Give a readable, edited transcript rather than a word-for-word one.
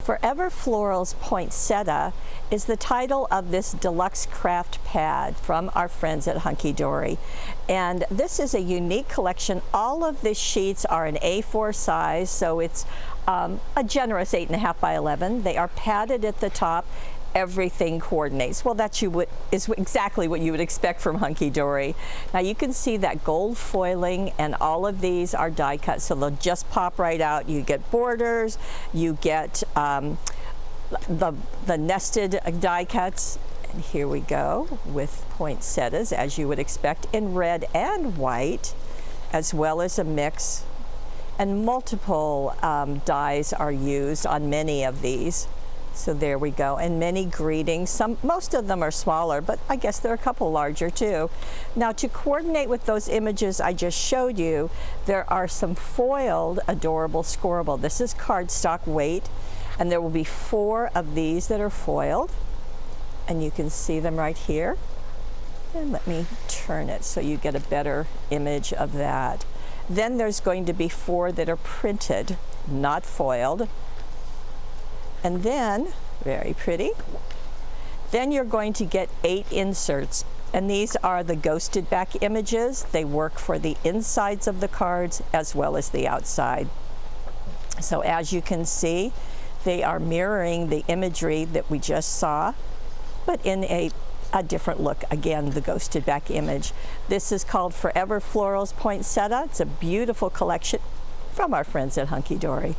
Forever Floral's Poinsettia is the title of this deluxe craft pad from our friends at Hunkydory. And this is a unique collection. All of the sheets are an A4 size, so it's a generous 8.5 by 11. They are padded at the top. Everything coordinates. Well, is exactly what you would expect from Hunkydory. Now you can see that gold foiling, and all of these are die cut, so they'll just pop right out. You get borders, you get the nested die cuts, and here we go with poinsettias, as you would expect, in red and white, as well as a mix. And multiple dies are used on many of these. So there we go, and many greetings. Most of them are smaller, but I guess there are a couple larger too. Now, to coordinate with those images I just showed you, there are some foiled adorable scoreable. This is cardstock weight, and there will be 4 of these that are foiled, and you can see them right here. And let me turn it so you get a better image of that. Then there's going to be 4 that are printed, not foiled. And then, very pretty, then you're going to get 8 inserts. And these are the ghosted back images. They work for the insides of the cards as well as the outside. So as you can see, they are mirroring the imagery that we just saw, but in a different look. Again, the ghosted back image. This is called Forever Floral's Poinsettia. It's a beautiful collection from our friends at Hunkydory.